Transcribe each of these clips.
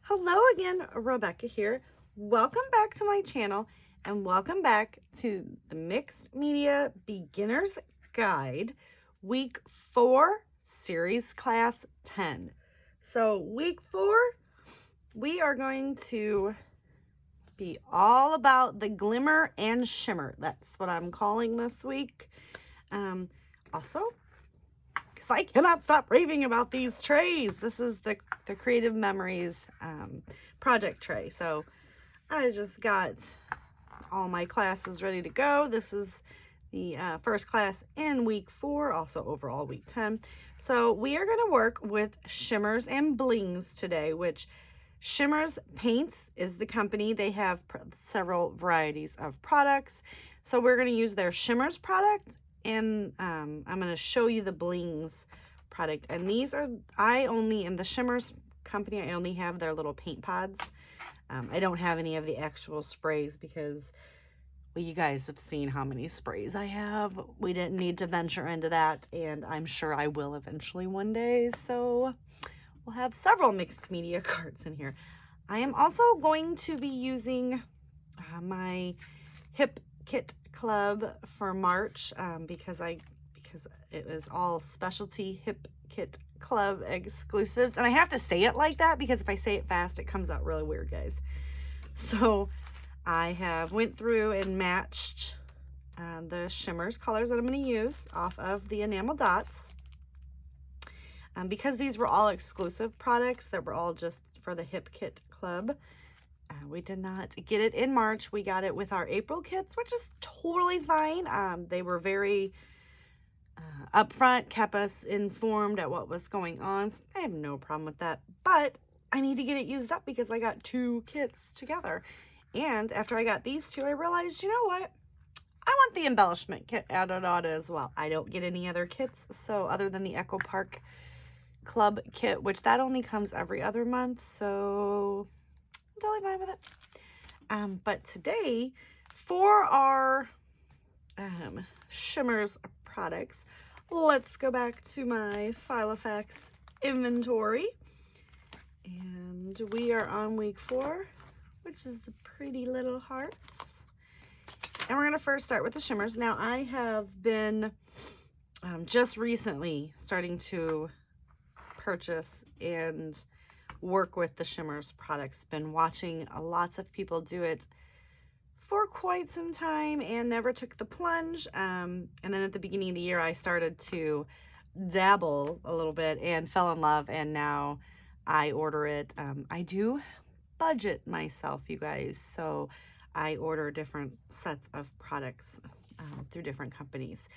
Hello again, Rebecca here. Welcome back to my channel and welcome back to the Mixed Media Beginner's Guide, Week 4, Series Class 10. So week 4, we are going to be all about the glimmer and shimmer. That's what I'm calling this week. Also, because I cannot stop raving about these trays. This is the Creative Memories project tray. So I just got all my classes ready to go. This is the first class in week 4, also overall week 10. So we are going to work with Shimmers and Blings today, which Shimmers Paints is the company. They have several varieties of products. So we're going to use their Shimmers product, and I'm going to show you the Blings product. And these are, in the Shimmers company, I only have their little paint pods. I don't have any of the actual sprays because, well, you guys have seen how many sprays I have. We didn't need to venture into that, and I'm sure I will eventually one day. So we'll have several mixed media carts in here. I am also going to be using my Hip Kit Club for March because it was all specialty Hip Kit Club exclusives. And I have to say it like that because if I say it fast, it comes out really weird, guys. So I have went through and matched the Shimmers colors that I'm going to use off of the enamel dots. Because these were all exclusive products that were all just for the Hip Kit Club, we did not get it in March. We got it with our April kits, which is totally fine. They were very upfront, kept us informed at what was going on. So I have no problem with that, but I need to get it used up because I got 2 kits together. And after I got these 2, I realized, you know what? I want the embellishment kit added on as well. I don't get any other kits, so other than the Echo Park Club kit, which that only comes every other month, so I'm totally fine with it. But today, for our Shimmers products, let's go back to my Filofax inventory. And we are on week 4, which is the pretty little hearts. And we're going to first start with the Shimmers. Now, I have been just recently starting to purchase and work with the Shimmers products. Been watching lots of people do it for quite some time and never took the plunge. And then at the beginning of the year, I started to dabble a little bit and fell in love, and now I order it. I do budget myself, you guys, so I order different sets of products through different companies.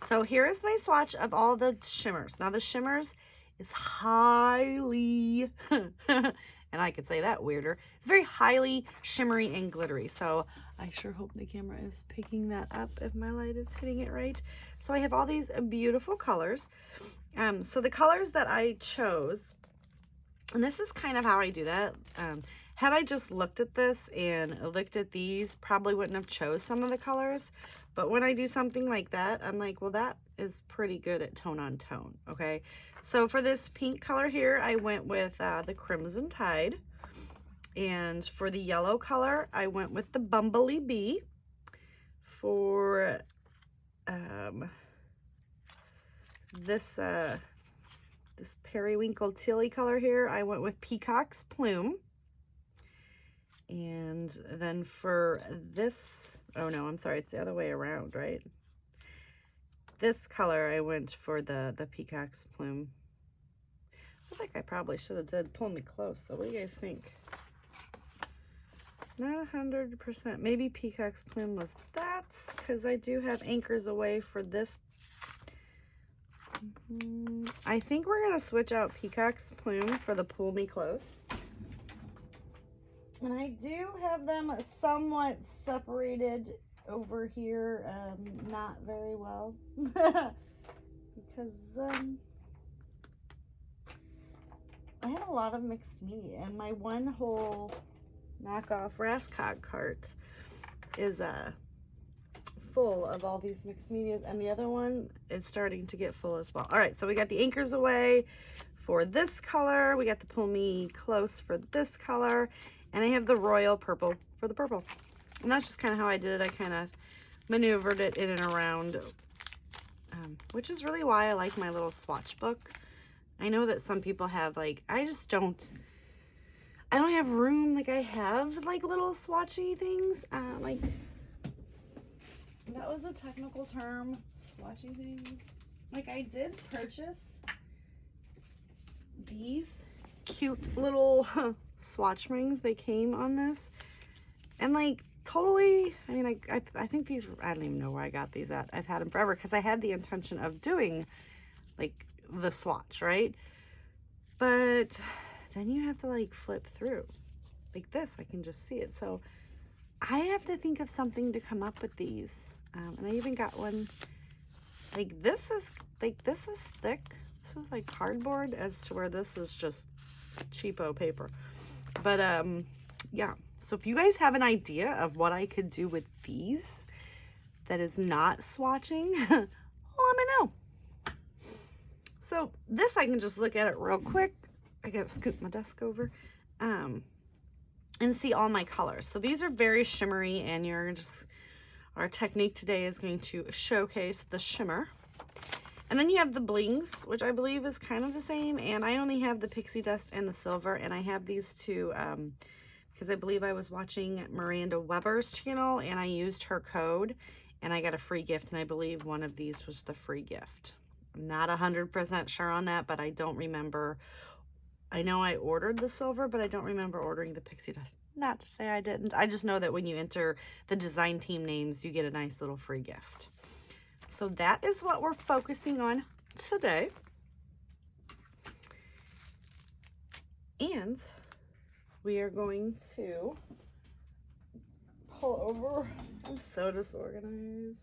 So here is my swatch of all the Shimmers. Now the Shimmers is highly, and I could say that weirder, it's very highly shimmery and glittery. So I sure hope the camera is picking that up if my light is hitting it right. So I have all these beautiful colors. So the colors that I chose, and this is kind of how I do that. Had I just looked at this and looked at these, probably wouldn't have chose some of the colors. But when I do something like that, I'm like, well, that is pretty good at tone on tone, okay? So for this pink color here, I went with the Crimson Tide. And for the yellow color, I went with the Bumblebee Bee. For this periwinkle tealy color here, I went with Peacock's Plume. And then for this, oh no, I'm sorry, it's the other way around, right? This color, I went for the Peacock's Plume. I think I probably should have did Pull Me Close, though. What do you guys think? Not 100%. Maybe Peacock's Plume was that, because I do have Anchors Away for this. I think we're going to switch out Peacock's Plume for the Pull Me Close. And I do have them somewhat separated over here, not very well, because I have a lot of mixed media, and my one whole knockoff Rascog cart is full of all these mixed medias, and the other one is starting to get full as well. All right, so we got the Anchors Away for this color. We got the Pull Me Close for this color. And I have the Royal Purple for the purple. And that's just kind of how I did it. I kind of maneuvered it in and around, which is really why I like my little swatch book. I know that some people have, like, I don't have room. Like, I have like little swatchy things. Like, that was a technical term, swatchy things. Like, I did purchase these cute little Swatch Rings. They came on this, and like, totally, I mean, I think these, I don't even know where I got these at. I've had them forever because I had the intention of doing like the swatch, right? But then you have to like flip through like this. I can just see it. So I have to think of something to come up with these. And I even got one, like this is thick. This is like cardboard, as to where this is just cheapo paper. But yeah. So if you guys have an idea of what I could do with these that is not swatching, let me know. So this, I can just look at it real quick. I gotta scoot my desk over and see all my colors. So these are very shimmery, and our technique today is going to showcase the shimmer. And then you have the blings, which I believe is kind of the same. And I only have the pixie dust and the silver, and I have these two because I believe I was watching Miranda Weber's channel, and I used her code, and I got a free gift, and I believe one of these was the free gift. I'm not 100% sure on that, but I don't remember. I know I ordered the silver, but I don't remember ordering the pixie dust. Not to say I didn't. I just know that when you enter the design team names, you get a nice little free gift. So that is what we're focusing on today. And we are going to pull over. I'm so disorganized.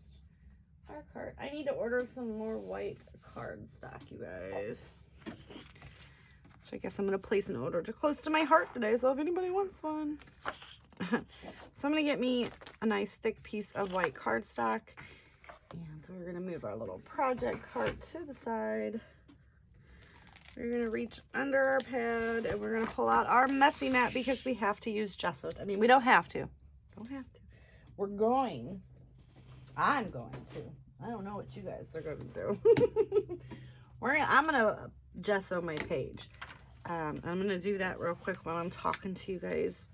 Our card. I need to order some more white cardstock, you guys. Which I guess I'm going to place an order close to my heart today, so if anybody wants one. So I'm going to get me a nice thick piece of white cardstock. And we're going to move our little project cart to the side. We're going to reach under our pad, and we're going to pull out our messy mat because we have to use gesso. I mean, we don't have to. Don't have to. We're going. I'm going to. I don't know what you guys are going to do. I'm going to gesso my page. I'm going to do that real quick while I'm talking to you guys.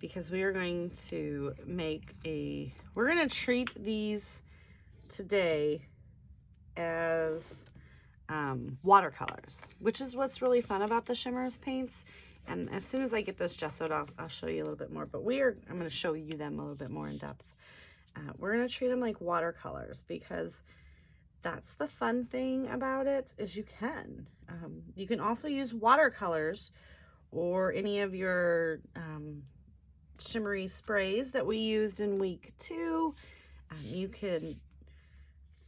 Because we are going to we're going to treat these today as watercolors, which is what's really fun about the Shimmers paints. And as soon as I get this gessoed off, I'll show you a little bit more, but I'm going to show you them a little bit more in depth. We're going to treat them like watercolors, because that's the fun thing about it, is you can also use watercolors or any of your shimmery sprays that we used in week 2. You can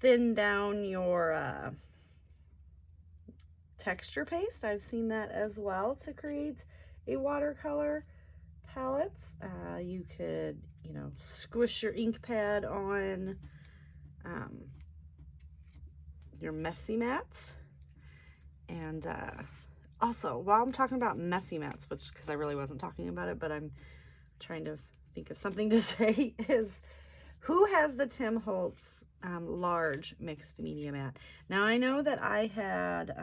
thin down your texture paste. I've seen that as well to create a watercolor palette. You could, squish your ink pad on your messy mats. And also, while I'm talking about messy mats, because I really wasn't talking about it, but I'm trying to think of something to say, is who has the Tim Holtz large mixed media mat? Now, I know that I had,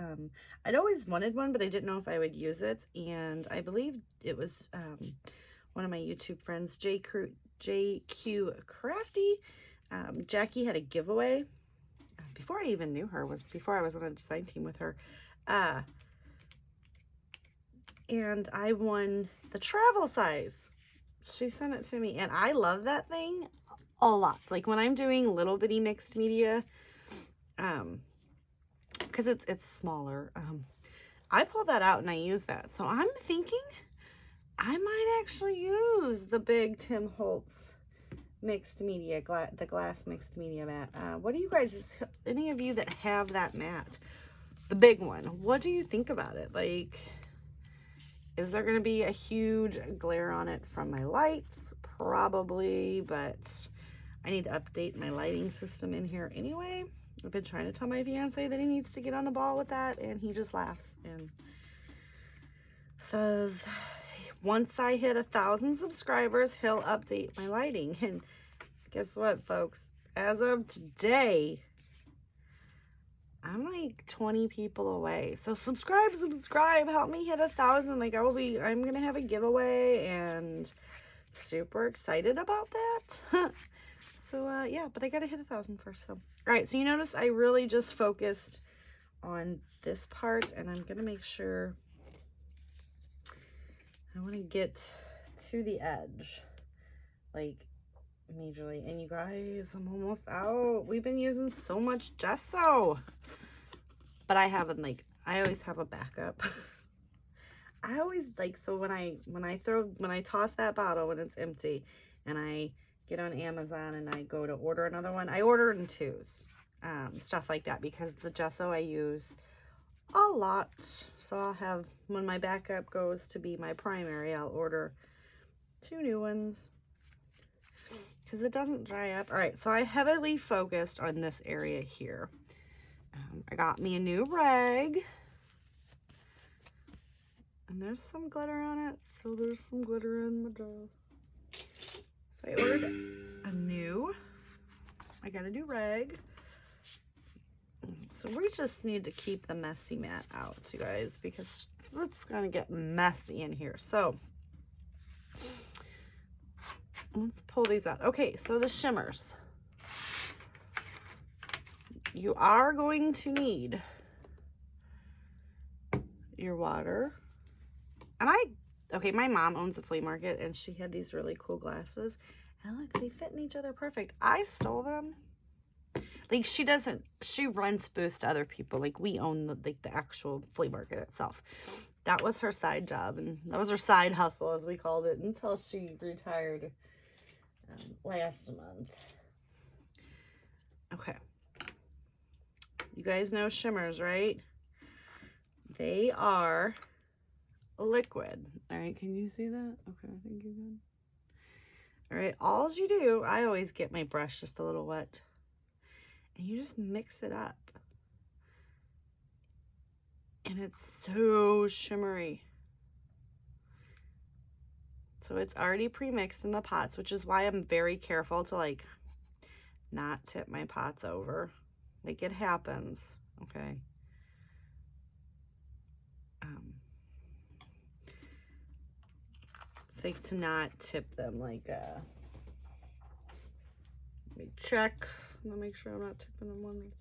I'd always wanted one, but I didn't know if I would use it, and I believe it was one of my YouTube friends, JQ Crafty. Jackie had a giveaway before I even knew her, before I was on a design team with her. And I won the travel size. She sent it to me, and I love that thing a lot. Like when I'm doing little bitty mixed media, because it's smaller, I pull that out and I use that. So I'm thinking I might actually use the big Tim Holtz mixed media, the glass mixed media mat. What do you guys, any of you that have that mat, the big one, what do you think about it? Like, is there going to be a huge glare on it from my lights? Probably, but I need to update my lighting system in here anyway. I've been trying to tell my fiance that he needs to get on the ball with that, and he just laughs and says once I hit 1,000 subscribers, he'll update my lighting. And guess what, folks? As of today, I'm like 20 people away. So subscribe, help me hit 1,000. Like I'm gonna have a giveaway, and super excited about that. So yeah, but I gotta hit 1,000 first. So all right, so you notice I really just focused on this part, and I'm gonna make sure I want to get to the edge, like majorly. And you guys, I'm almost out. We've been using so much gesso, but I haven't, like, I always have a backup. I always like, so when I toss that bottle when it's empty, and I get on Amazon and I go to order another one, I order in twos, stuff like that, because the gesso I use a lot. So I'll have, when my backup goes to be my primary, I'll order 2 new ones because it doesn't dry up. All right, so I heavily focused on this area here. I got me a new rag, and there's some glitter on it, so there's some glitter in my jar. So I ordered I got a new rag. So we just need to keep the messy mat out, you guys, because it's gonna get messy in here. So let's pull these out. Okay, so the shimmers. You are going to need your water. And okay, my mom owns a flea market, and she had these really cool glasses. And look, they fit in each other perfect. I stole them. Like, she runs booths to other people. Like, we own the actual flea market itself. That was her side job, and that was her side hustle, as we called it, until she retired last month. Okay. You guys know Shimmers, right? They are liquid. All right, can you see that? Okay, I think you can. All right, all you do, I always get my brush just a little wet, and you just mix it up. And it's so shimmery. So it's already pre-mixed in the pots, which is why I'm very careful to, like, not tip my pots over. Like, it happens, okay? It's like to not tip them, like, let me check. I'm gonna make sure I'm not tipping them on these.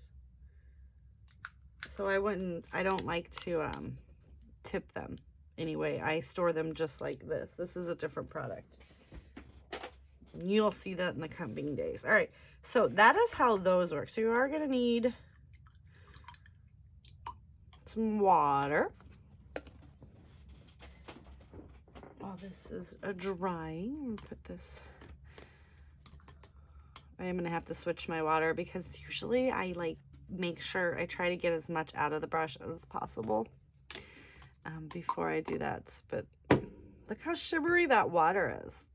So I don't like to tip them. Anyway, I store them just like this. This is a different product. You'll see that in the coming days. All right, so that is how those work. So you are gonna need some water. While this is drying, I'm gonna put this. I am gonna have to switch my water because usually I like make sure I try to get as much out of the brush as possible before I do that. But look how shimmery that water is.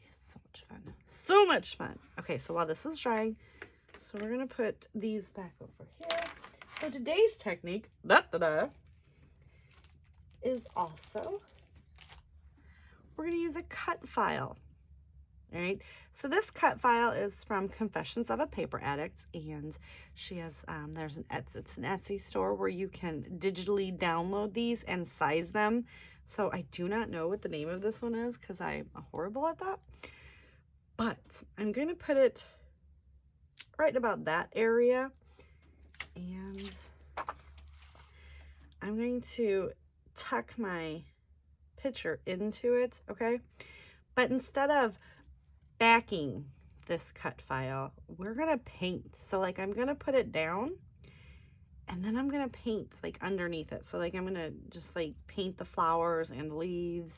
It's so much fun. So much fun. Okay, so while this is drying, so we're gonna put these back over here. So today's technique is also, we're gonna use a cut file. All right, so this cut file is from Confessions of a Paper Addict, and she has, it's an Etsy store where you can digitally download these and size them. So I do not know what the name of this one is because I'm horrible at that, but I'm going to put it right about that area, and I'm going to tuck my picture into it, okay? But instead of backing this cut file, we're gonna paint. So like I'm gonna put it down, and then I'm gonna paint like underneath it. So like I'm gonna just like paint the flowers and the leaves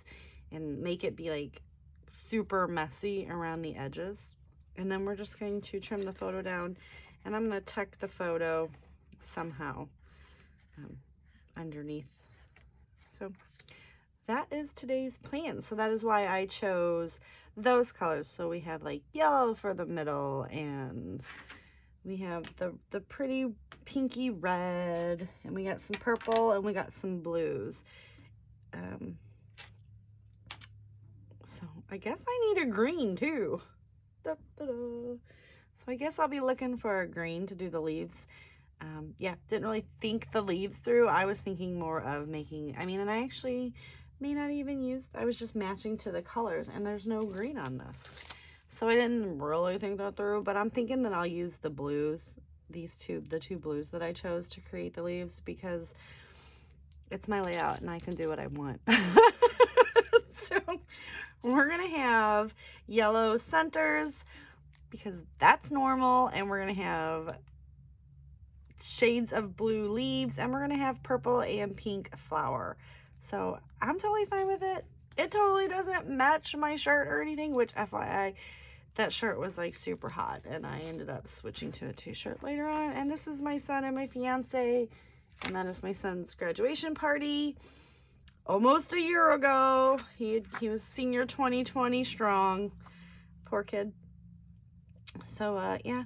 and make it be like super messy around the edges. And then we're just going to trim the photo down, and I'm gonna tuck the photo somehow underneath. So that is today's plan. So that is why I chose those colors. So we have like yellow for the middle, and We have the pretty pinky red, and we got some purple, and we got some blues. So I guess I need a green too. Da, da, da. So I guess I'll be looking for a green to do the leaves. Yeah, didn't really think the leaves through. I was thinking more of making, and I actually may not even use, I was just matching to the colors, and there's no green on this. So I didn't really think that through, but I'm thinking that I'll use the blues, the two blues that I chose to create the leaves, because it's my layout and I can do what I want. So we're gonna have yellow centers because that's normal, and we're gonna have shades of blue leaves, and we're gonna have purple and pink flower. So I'm totally fine with it. It totally doesn't match my shirt or anything, which FYI, that shirt was like super hot, and I ended up switching to a t-shirt later on. And this is my son and my fiance, and that is my son's graduation party almost a year ago. He was senior 2020 strong, poor kid. So yeah,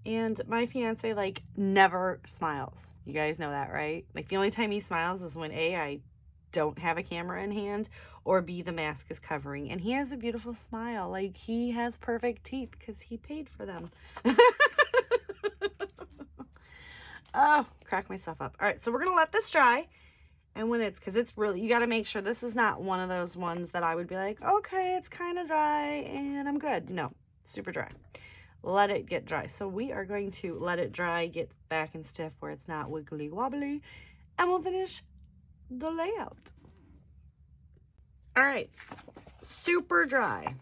and my fiance like never smiles. You guys know that, right? Like the only time he smiles is when A, I don't have a camera in hand, or B, the mask is covering. And he has a beautiful smile. Like he has perfect teeth because he paid for them. Oh, crack myself up. All right, so we're gonna let this dry. And when because it's really, you got to make sure this is not one of those ones that I would be like, okay, it's kind of dry and I'm good. No, super dry. Let it get dry. So we are going to let it dry, get back and stiff where it's not wiggly wobbly, and we'll finish the layout. All right, super dry.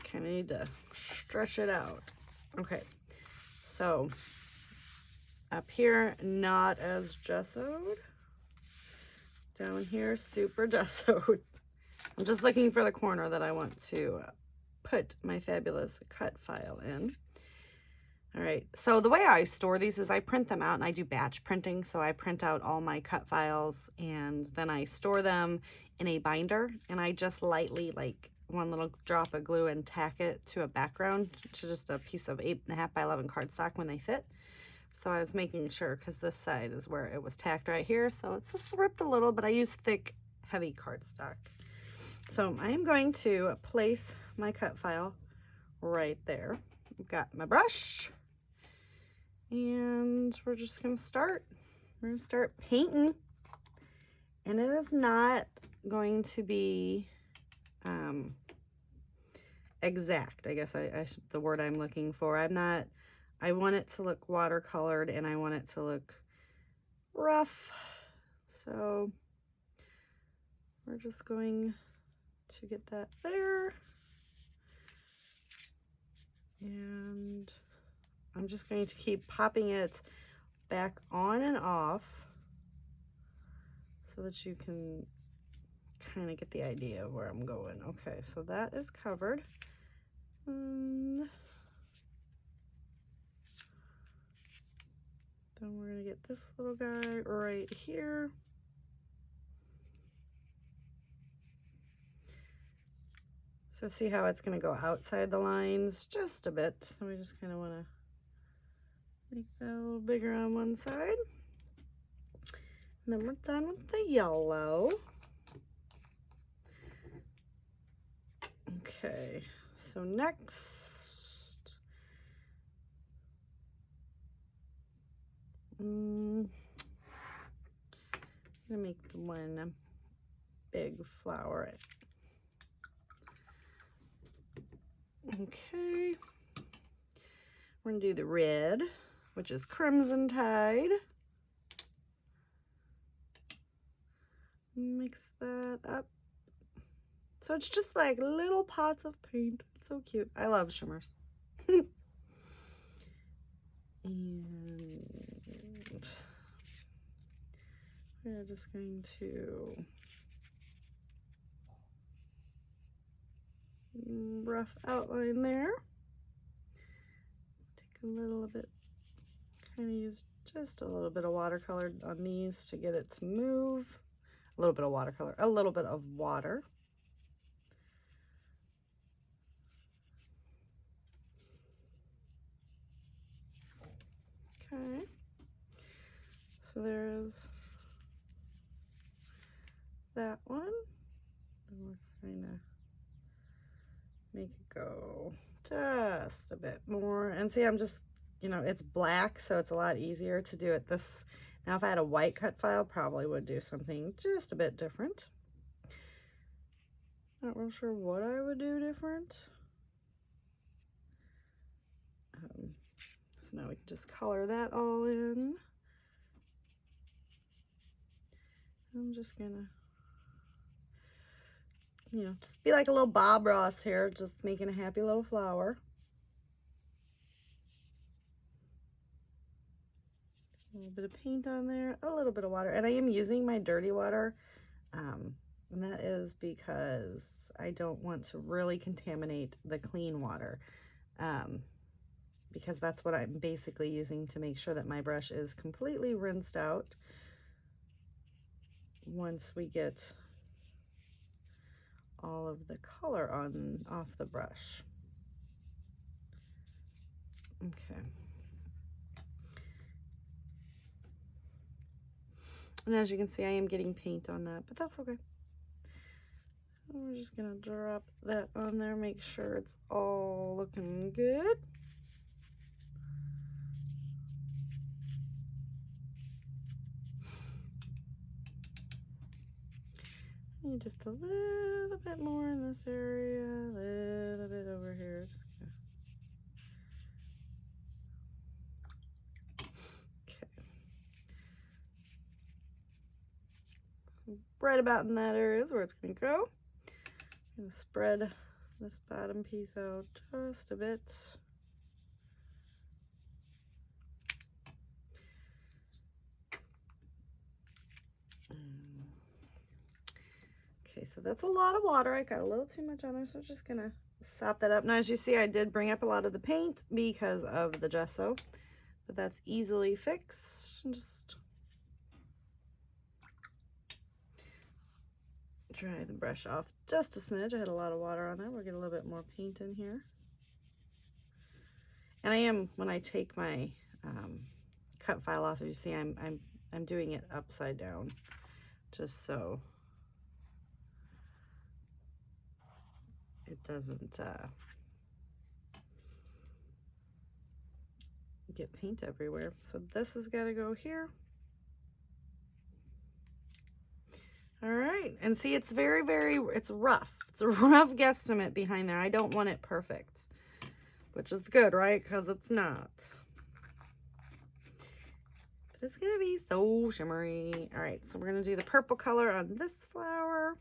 Kind of need to stretch it out. Okay, so up here, not as gessoed. Down here, super gessoed. I'm just looking for the corner that I want to put my fabulous cut file in. All right, so the way I store these is I print them out, and I do batch printing. So I print out all my cut files, and then I store them in a binder, and I just lightly, like one little drop of glue, and tack it to a background, to just a piece of 8.5 by 11 cardstock when they fit. So I was making sure, because this side is where it was tacked right here, so it's just ripped a little, but I use thick, heavy cardstock. So I am going to place my cut file right there. I've got my brush, and we're just gonna start. We're gonna start painting, and it is not going to be exact, I guess the word I'm looking for. I want it to look watercolored, and I want it to look rough. So we're just going to get that there. And I'm just going to keep popping it back on and off so that you can kind of get the idea of where I'm going. Okay, so that is covered. Then we're gonna get this little guy right here. So see how it's gonna go outside the lines just a bit. So we just kind of wanna make that a little bigger on one side. And then we're done with the yellow. Okay, so next, I'm gonna make the one big flower. Okay, we're gonna do the red, which is Crimson Tide. Mix that up. So it's just like little pots of paint. It's so cute. I love Shimmers. And we're just going to rough outline there. Take a little of it, kind of use just a little bit of watercolor on these to get it to move. A little bit of watercolor, a little bit of water. Okay. So there's that one. And we're trying to make it go just a bit more. And see, I'm just, you know, it's black, so it's a lot easier to do it this. Now, if I had a white cut file, probably would do something just a bit different. Not real sure what I would do different. So now we can just color that all in. I'm just gonna, you know, just be like a little Bob Ross here, just making a happy little flower. A little bit of paint on there, a little bit of water, and I am using my dirty water, and that is because I don't want to really contaminate the clean water, because that's what I'm basically using to make sure that my brush is completely rinsed out once we get all of the color off the brush. Okay. And as you can see, I am getting paint on that, but that's okay. So we're just gonna drop that on there, make sure it's all looking good. And just a little bit more in this area, a little bit over here. Just gonna... Okay. Right about in that area is where it's gonna go. I'm gonna spread this bottom piece out just a bit. Okay, so that's a lot of water. I got a little too much on there, so I'm just gonna sop that up. Now, as you see, I did bring up a lot of the paint because of the gesso, but that's easily fixed. Just dry the brush off just a smidge. I had a lot of water on there. We'll get a little bit more paint in here. And I am, when I take my cut file off, as you see, I'm doing it upside down, just so it doesn't get paint everywhere. So this has got to go here. All right, and see, it's very, it's rough. It's a rough guesstimate behind there. I don't want it perfect, which is good, right? Because it's not. But it's gonna be so shimmery. All right, so we're gonna do the purple color on this flower.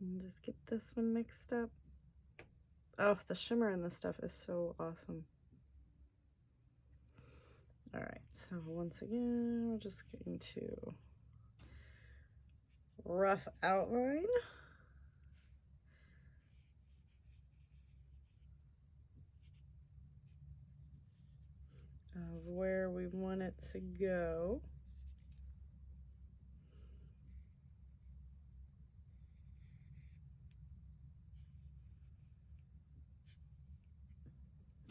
And just get this one mixed up. Oh, the shimmer in this stuff is so awesome. All right, so once again, we're just going to rough outline. Of where we want it to go.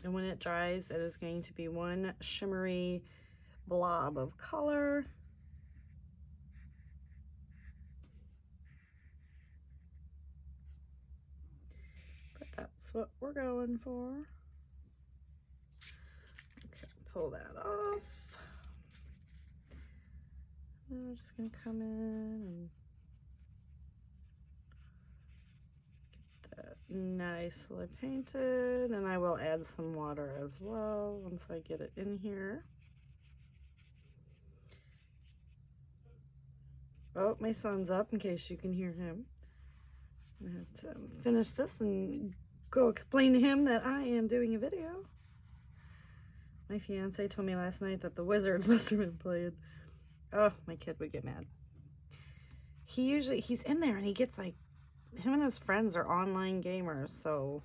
And when it dries, it is going to be one shimmery blob of color. But that's what we're going for. Okay, pull that off. And we're just gonna come in and get that nicely painted. And I will add some water as well once I get it in here. Oh, my son's up in case you can hear him. I have to finish this and go explain to him that I am doing a video. My fiance told me last night that the Wizards must have been playing. Oh, my kid would get mad. He's in there and he gets like, him and his friends are online gamers, so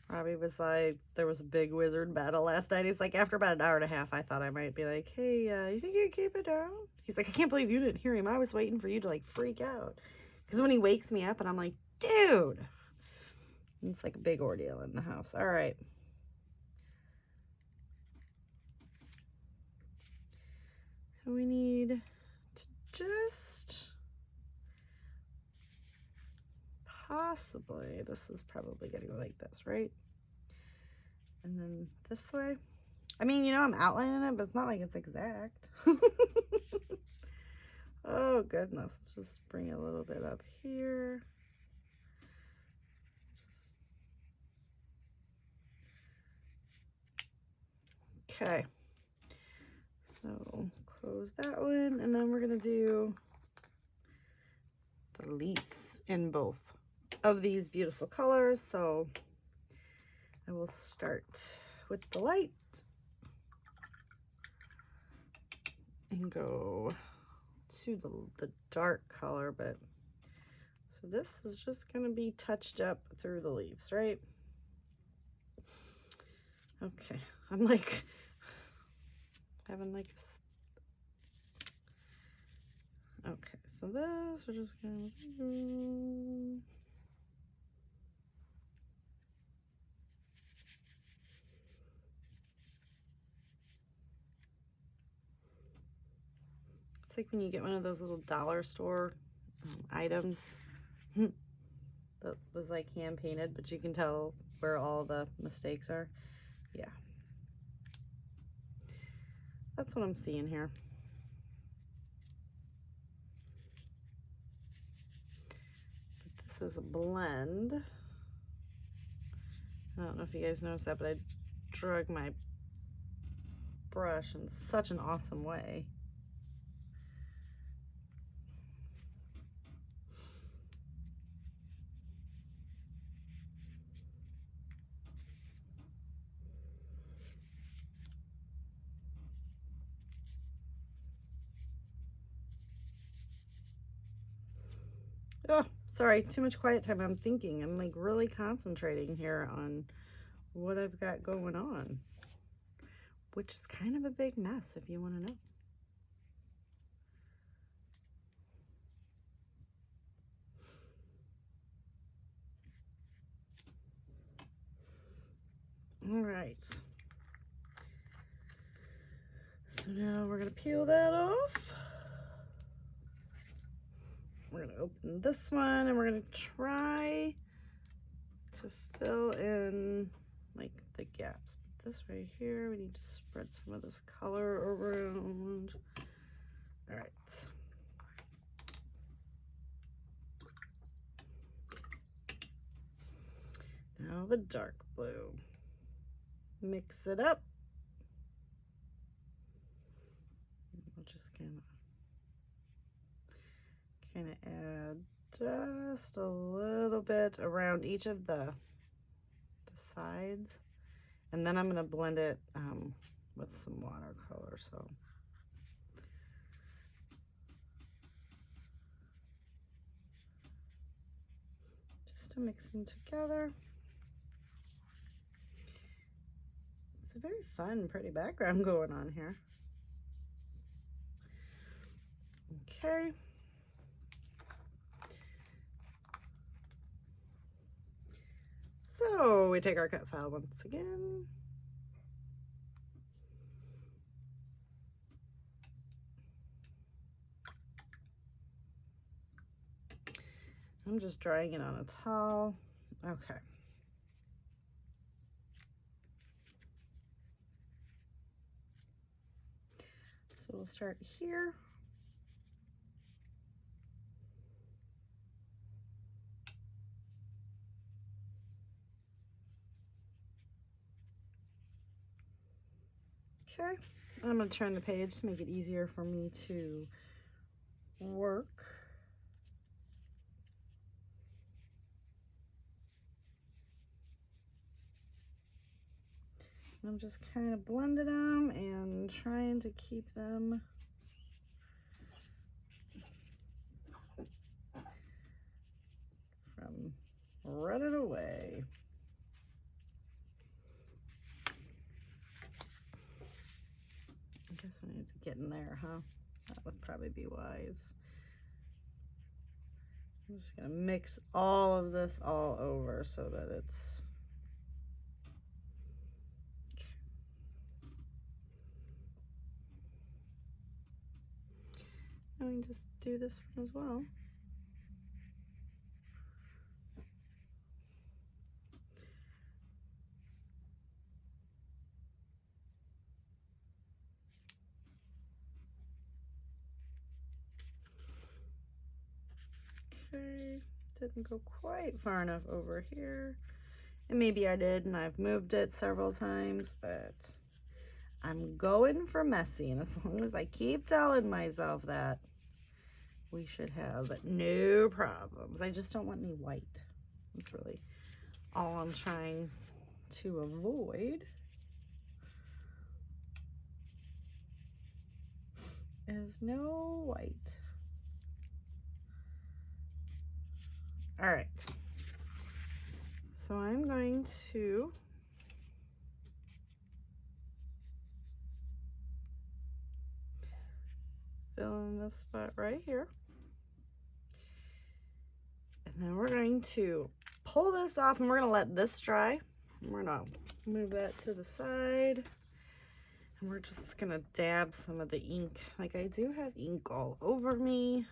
Robbie was like, there was a big wizard battle last night. He's like, after about an hour and a half, I thought I might be like, hey, you think you can keep it down? He's like, I can't believe you didn't hear him. I was waiting for you to like freak out. Because when he wakes me up and I'm like, dude. It's like a big ordeal in the house. All right. So we need to just possibly, this is probably gonna go like this, right? And then this way. I mean, you know, I'm outlining it, but it's not like it's exact. Oh goodness, let's just bring a little bit up here. Okay, so close that one, and then we're gonna do the leaves in both of these beautiful colors. So I will start with the light and go to the dark color, but so this is just gonna be touched up through the leaves, right? Okay, I'm like having like okay, so this we're just gonna do. It's like when you get one of those little dollar store items that was like hand painted, but you can tell where all the mistakes are. Yeah, that's what I'm seeing here. But this is a blend. I don't know if you guys noticed that, but I drug my brush in such an awesome way. Oh, sorry, too much quiet time. I'm thinking. I'm like really concentrating here on what I've got going on, which is kind of a big mess if you want to know. All right. So now we're gonna peel that off. We're gonna open this one and we're gonna try to fill in like the gaps. But this right here, we need to spread some of this color around. All right. Now the dark blue. Mix it up. We're just gonna kind of add just a little bit around each of the sides, and then I'm going to blend it with some watercolor. So just to mix them together. It's a very fun, pretty background going on here. Okay. So we take our cut file once again. I'm just drying it on a towel. Okay. So we'll start here. Okay, I'm going to turn the page to make it easier for me to work. I'm just kind of blending them and trying to keep them from running away. I guess I need to get in there, huh? That would probably be wise. I'm just gonna mix all of this all over so that it's and we can just do this one as well. Okay, didn't go quite far enough over here. And maybe I did and I've moved it several times, but I'm going for messy. And as long as I keep telling myself that, we should have no problems. I just don't want any white. That's really all I'm trying to avoid. Is no white. All right. So I'm going to fill in this spot right here. And then we're going to pull this off and we're going to let this dry. We're going to move that to the side. And we're just going to dab some of the ink. Like I do have ink all over me.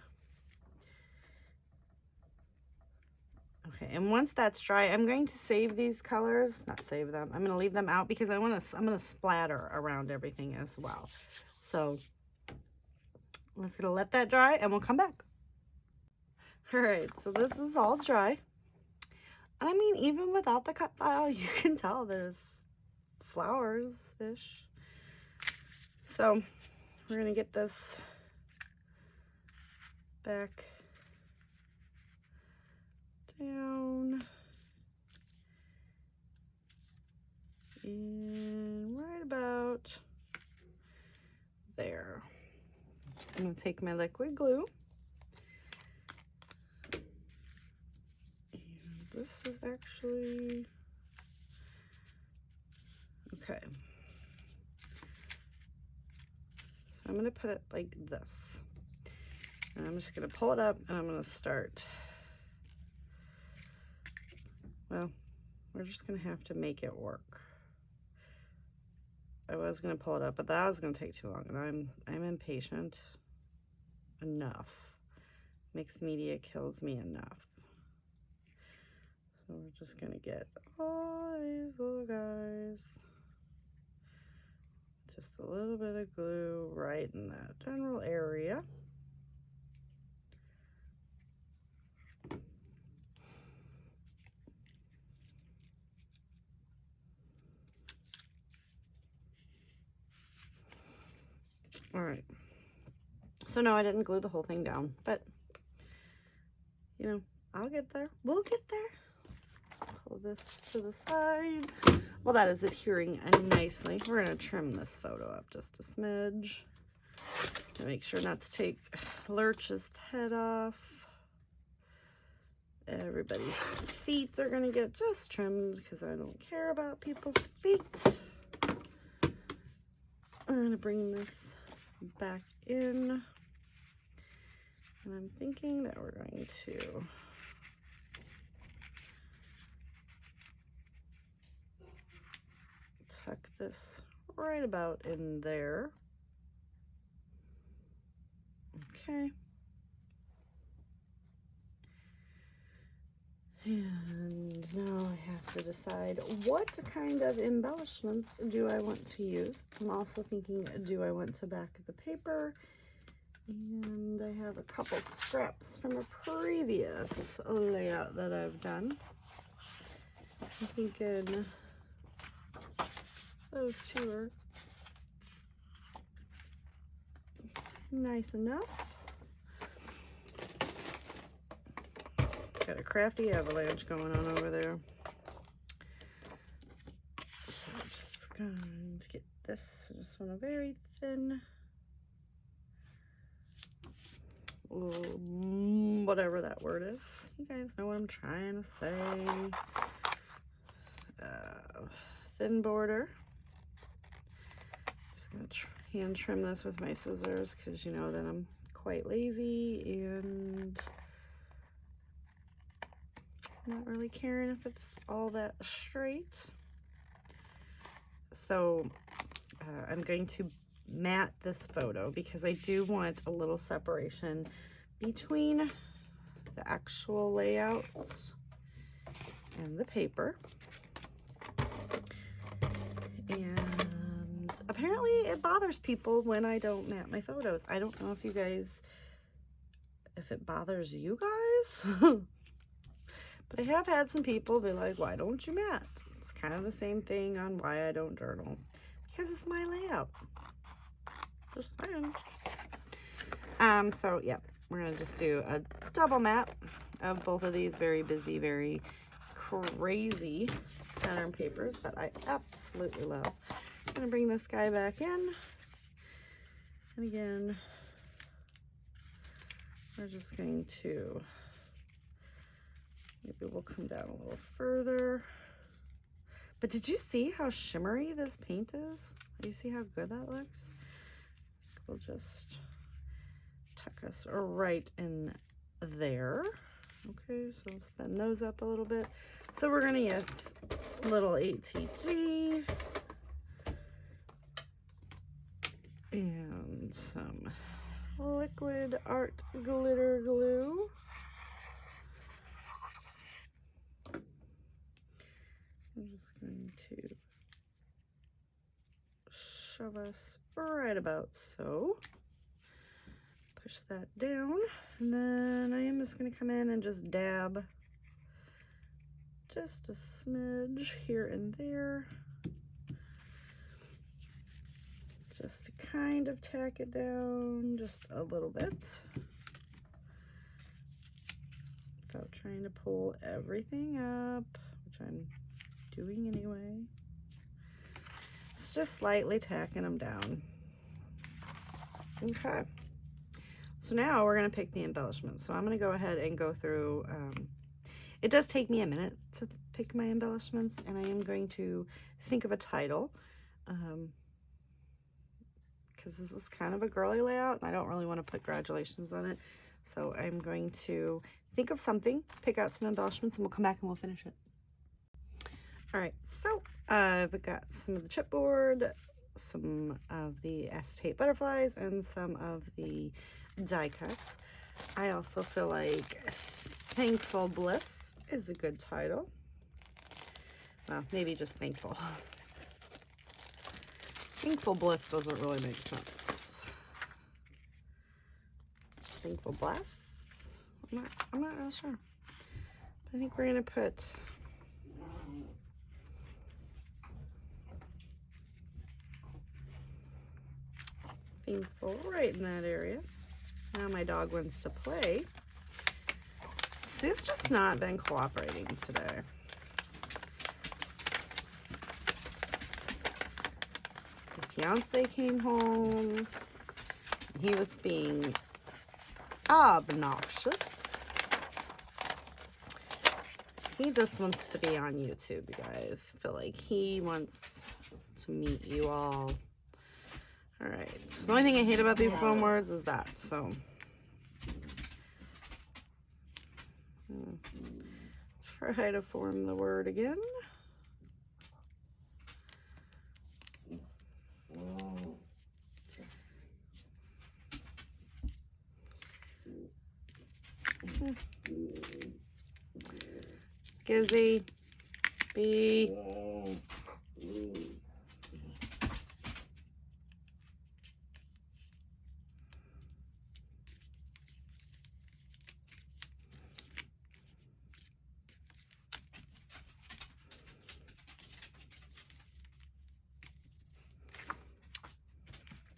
Okay, and once that's dry, I'm going to save these colors, not save them. I'm going to leave them out because I'm going to splatter around everything as well. So let's gonna let that dry and we'll come back. All right, so this is all dry. I mean, even without the cut file, you can tell there's flowers-ish. So we're gonna get this back down and right about there. I'm gonna take my liquid glue. And this is actually, okay. So I'm gonna put it like this. And I'm just gonna pull it up and I'm gonna start. Well, we're just gonna have to make it work. I was gonna pull it up, but that was gonna take too long, and I'm impatient enough. Mixed media kills me enough. So we're just gonna get all these little guys. Just a little bit of glue right in that general area. All right. So no, I didn't glue the whole thing down, but you know, I'll get there. We'll get there. Pull this to the side. Well, that is adhering nicely. We're gonna trim this photo up just a smidge to make sure not to take Lurch's head off. Everybody's feet are gonna get just trimmed because I don't care about people's feet. I'm gonna bring this back in. And I'm thinking that we're going to tuck this right about in there. Okay. And now I have to decide what kind of embellishments do I want to use. I'm also thinking, do I want to back the paper? And I have a couple scraps from a previous layout that I've done. I'm thinking those two are nice enough. Got a crafty avalanche going on over there. So I'm just going to get this. I just want a very thin, whatever that word is. You guys know what I'm trying to say. Thin border. Just gonna hand trim this with my scissors because you know that I'm quite lazy and not really caring if it's all that straight. So I'm going to matte this photo because I do want a little separation between the actual layouts and the paper. And apparently it bothers people when I don't matte my photos. I don't know if you guys, if it bothers you guys, but I have had some people be like, why don't you matte? It's kind of the same thing on why I don't journal, because it's my layout. Just saying. So yeah, we're gonna just do a double matte of both of these very busy, very crazy pattern papers that I absolutely love. I'm gonna bring this guy back in, and again, we're just going to, maybe we'll come down a little further. But did you see how shimmery this paint is? Do you see how good that looks? We'll just tuck us right in there. Okay, so let's bend those up a little bit. So we're gonna use little ATG and some liquid art glitter glue. I'm just going to shove us right about so. Push that down, and then I am just going to come in and just dab just a smidge here and there, just to kind of tack it down just a little bit without trying to pull everything up, which I'm doing anyway. It's just slightly tacking them down. Okay. So now we're going to pick the embellishments. So I'm going to go ahead and go through, it does take me a minute to pick my embellishments, and I am going to think of a title, because this is kind of a girly layout, and I don't really want to put congratulations on it. So I'm going to think of something, pick out some embellishments, and we'll come back and we'll finish it. All right, so I've got some of the chipboard, some of the acetate butterflies, and some of the die cuts. I also feel like Thankful Bliss is a good title. Well, maybe just Thankful. Thankful Bliss doesn't really make sense. Thankful Bliss? I'm not real sure. I think we're gonna put Thankful right in that area. Now my dog wants to play. Sue's just not been cooperating today. The fiance came home. He was being obnoxious. He just wants to be on YouTube, you guys. I feel like he wants to meet you all. All right. So the only thing I hate about these foam words is that. So try to form the word again. Gizzy, B.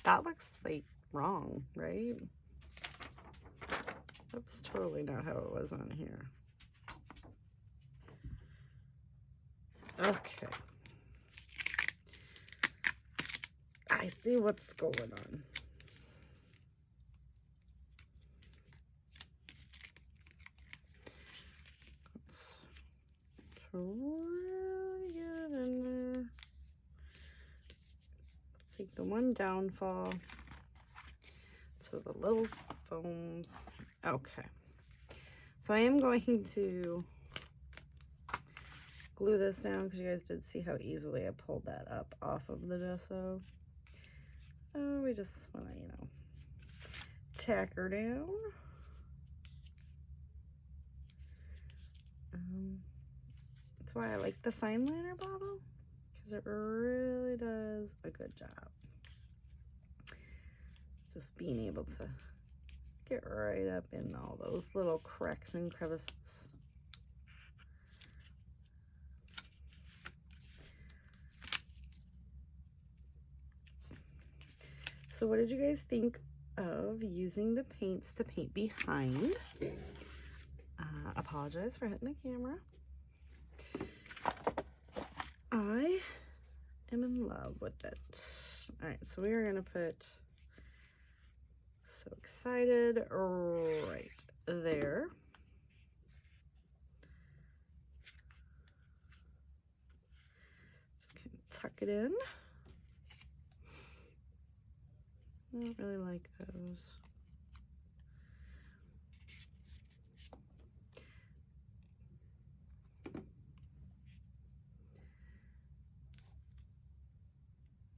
That looks like wrong, right? That's totally not how it was on here. Okay. I see what's going on. Let's really get it in there. Take the one downfall. So the little foams. Okay. So I am going to glue this down because you guys did see how easily I pulled that up off of the gesso. Oh, we just want to, you know, tack her down. That's why I like the fine liner bottle, because it really does a good job. Just being able to get right up in all those little cracks and crevices. So what did you guys think of using the paints to paint behind? Apologize for hitting the camera. I am in love with it. All right, so we are gonna put So Excited right there. Just kind of tuck it in. I don't really like those.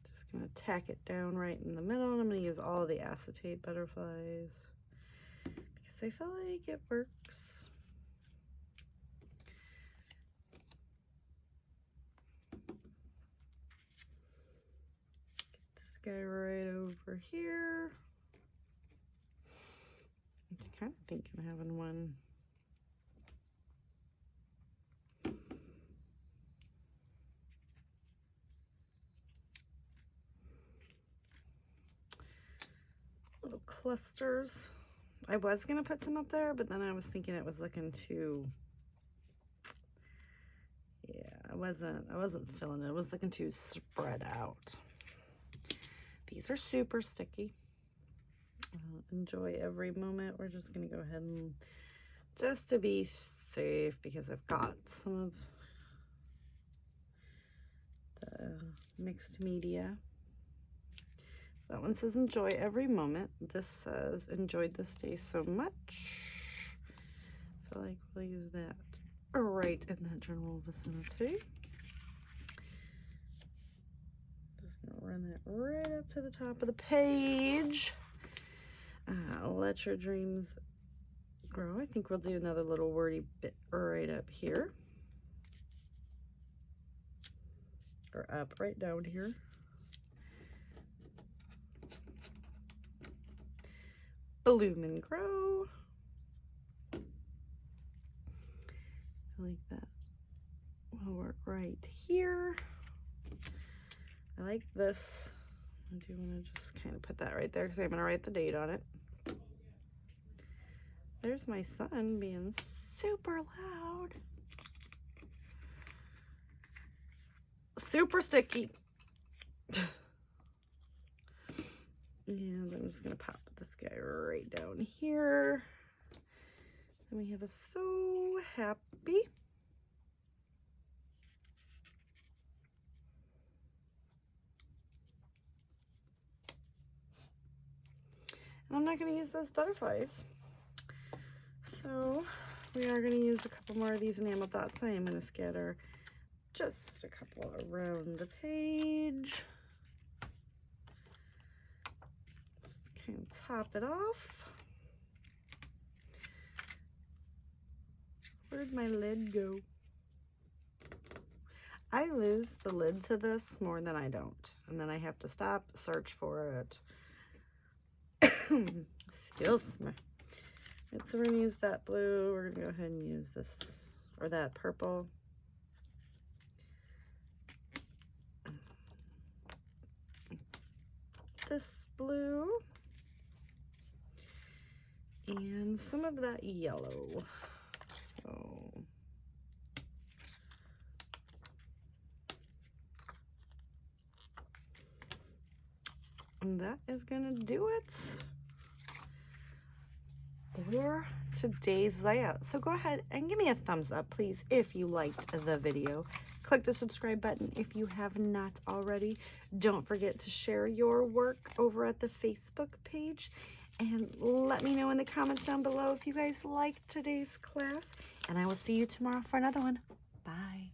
Just gonna tack it down right in the middle, and I'm gonna use all the acetate butterflies because I feel like it works. Get this guy right over here. I'm kind of thinking of having one little clusters. I was gonna put some up there, but then I was thinking it was looking too, yeah, I wasn't feeling it. It was looking too spread out. These are super sticky. Enjoy every moment. We're just gonna go ahead and, just to be safe, because I've got some of the mixed media. That one says enjoy every moment. This says enjoyed this day so much. I feel like we'll use that right in that general vicinity. Just gonna run that right up to the top of the page. Let your dreams grow. I think we'll do another little wordy bit right up here. Or up, right down here. Bloom and grow. I like that. We'll work right here. I like this. I do want to just kind of put that right there because I'm going to write the date on it. There's my son being super loud. Super sticky. And I'm just going to pop this guy right down here. And we have a So Happy. And I'm not going to use those butterflies. So we are going to use a couple more of these enamel dots. I am going to scatter just a couple around the page. Just kind of top it off. Where'd my lid go? I lose the lid to this more than I don't. And then I have to stop, search for it. Excuse me. Right, so we're going to use that blue. We're going to go ahead and use this, or that purple. This blue. And some of that yellow. So and that is gonna do it for today's layout. So go ahead and give me a thumbs up, please, if you liked the video. Click the subscribe button if you have not already. Don't forget to share your work over at the Facebook page. And let me know in the comments down below if you guys liked today's class. And I will see you tomorrow for another one. Bye.